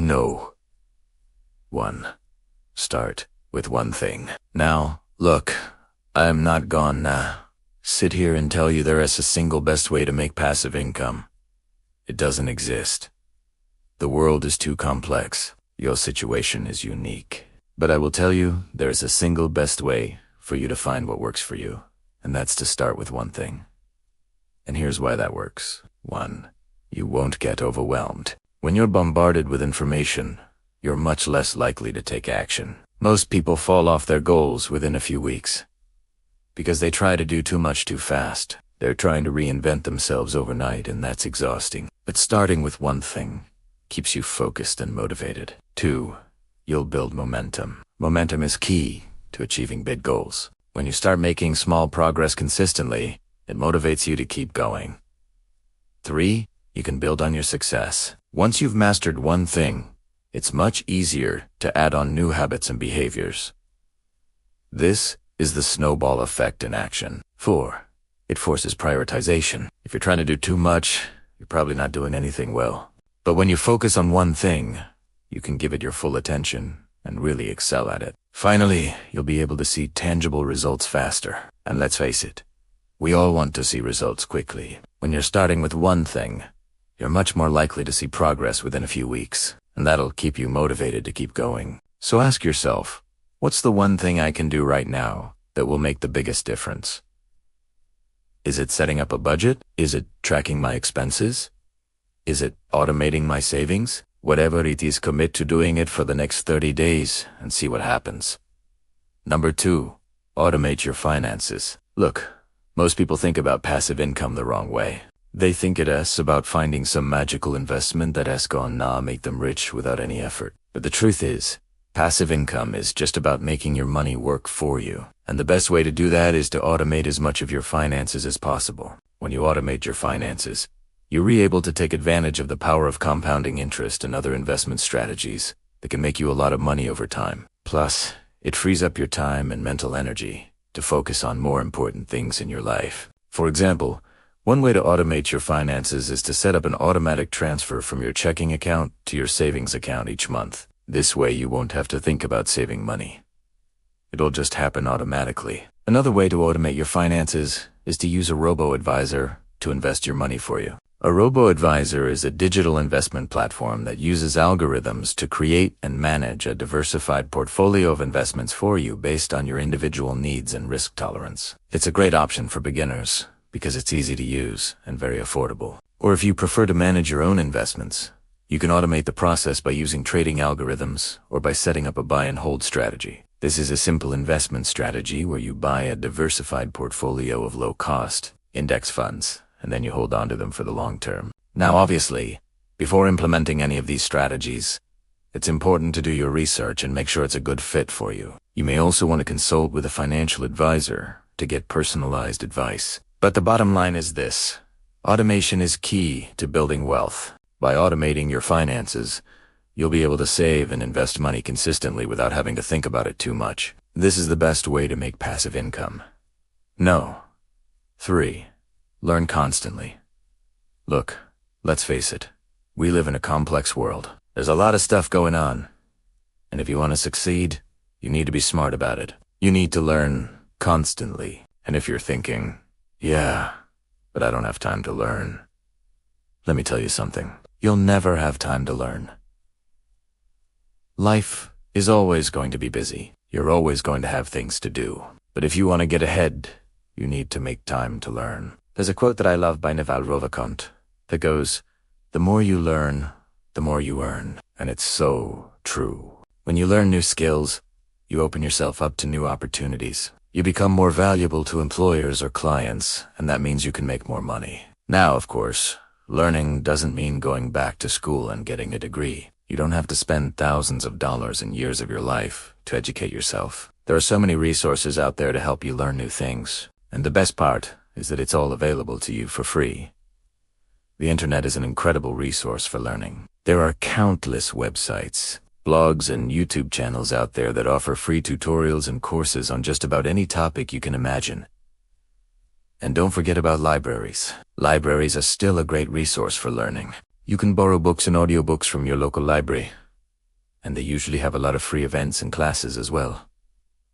No. 1. Start with one thing. Now, look, I'm not gonna sit here and tell you there is a single best way to make passive income. It doesn't exist. The world is too complex. Your situation is unique. But I will tell you there is a single best way for you to find what works for you, and that's to start with one thing. And here's why that works. 1. You won't get overwhelmed. When you're bombarded with information, you're much less likely to take action. Most people fall off their goals within a few weeks because they try to do too much too fast. They're trying to reinvent themselves overnight, and that's exhausting. But starting with one thing keeps you focused and motivated. 2. You'll build momentum. Momentum is key to achieving big goals. When you start making small progress consistently, it motivates you to keep going. 3. You can build on your success. Once you've mastered one thing, it's much easier to add on new habits and behaviors. This is the snowball effect in action. 4. It forces prioritization. If you're trying to do too much, you're probably not doing anything well. But when you focus on one thing, you can give it your full attention and really excel at it. Finally, you'll be able to see tangible results faster. And let's face it, we all want to see results quickly. When you're starting with one thing, you're much more likely to see progress within a few weeks, and that'll keep you motivated to keep going. So ask yourself, what's the one thing I can do right now that will make the biggest difference? Is it setting up a budget? Is it tracking my expenses? Is it automating my savings? Whatever it is, commit to doing it for the next 30 days and see what happens. Number 2, automate your finances. Look, most people think about passive income the wrong way. They think it's about finding some magical investment that's gonna make them rich without any effort. But the truth is, passive income is just about making your money work for you. And the best way to do that is to automate as much of your finances as possible. When you automate your finances, you're able to take advantage of the power of compounding interest and other investment strategies that can make you a lot of money over time. Plus, it frees up your time and mental energy to focus on more important things in your life. For example, one way to automate your finances is to set up an automatic transfer from your checking account to your savings account each month. This way you won't have to think about saving money. It'll just happen automatically. Another way to automate your finances is to use a robo-advisor to invest your money for you. A robo-advisor is a digital investment platform that uses algorithms to create and manage a diversified portfolio of investments for you based on your individual needs and risk tolerance. It's a great option for beginners because it's easy to use and very affordable. Or if you prefer to manage your own investments, you can automate the process by using trading algorithms or by setting up a buy and hold strategy. This is a simple investment strategy where you buy a diversified portfolio of low-cost index funds, and then you hold on to them for the long term. Now, obviously, before implementing any of these strategies, it's important to do your research and make sure it's a good fit for you. You may also want to consult with a financial advisor to get personalized advice. But the bottom line is this: automation is key to building wealth. By automating your finances, you'll be able to save and invest money consistently without having to think about it too much. This is the best way to make passive income. No. 3. Learn constantly. Look, let's face it, we live in a complex world. There's a lot of stuff going on. And if you want to succeed, you need to be smart about it. You need to learn constantly. And if you're thinking, yeah, but I don't have time to learn, let me tell you something. You'll never have time to learn. Life is always going to be busy. You're always going to have things to do. But if you want to get ahead, you need to make time to learn. There's a quote that I love by Naval Ravikant that goes, "The more you learn, the more you earn." And it's so true. When you learn new skills, you open yourself up to new opportunities. You become more valuable to employers or clients, and that means you can make more money. Now, of course, learning doesn't mean going back to school and getting a degree. You don't have to spend thousands of dollars and years of your life to educate yourself. There are so many resources out there to help you learn new things. And the best part is that it's all available to you for free. The internet is an incredible resource for learning. There are countless websites, blogs, and YouTube channels out there that offer free tutorials and courses on just about any topic you can imagine. And don't forget about libraries. Libraries are still a great resource for learning. You can borrow books and audiobooks from your local library, and they usually have a lot of free events and classes as well.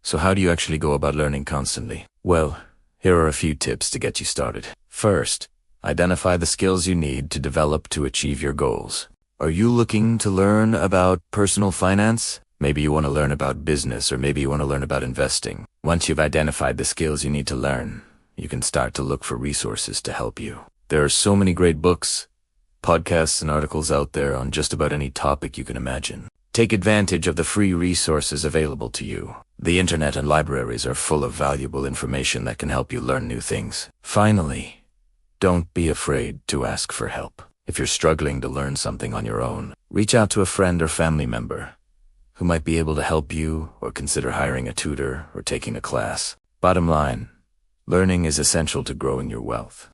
So how do you actually go about learning constantly? Well, here are a few tips to get you started. First, identify the skills you need to develop to achieve your goals. Are you looking to learn about personal finance? Maybe you want to learn about business, or maybe you want to learn about investing. Once you've identified the skills you need to learn, you can start to look for resources to help you. There are so many great books, podcasts, and articles out there on just about any topic you can imagine. Take advantage of the free resources available to you. The internet and libraries are full of valuable information that can help you learn new things. Finally, don't be afraid to ask for help. If you're struggling to learn something on your own, reach out to a friend or family member who might be able to help you, or consider hiring a tutor or taking a class. Bottom line, learning is essential to growing your wealth.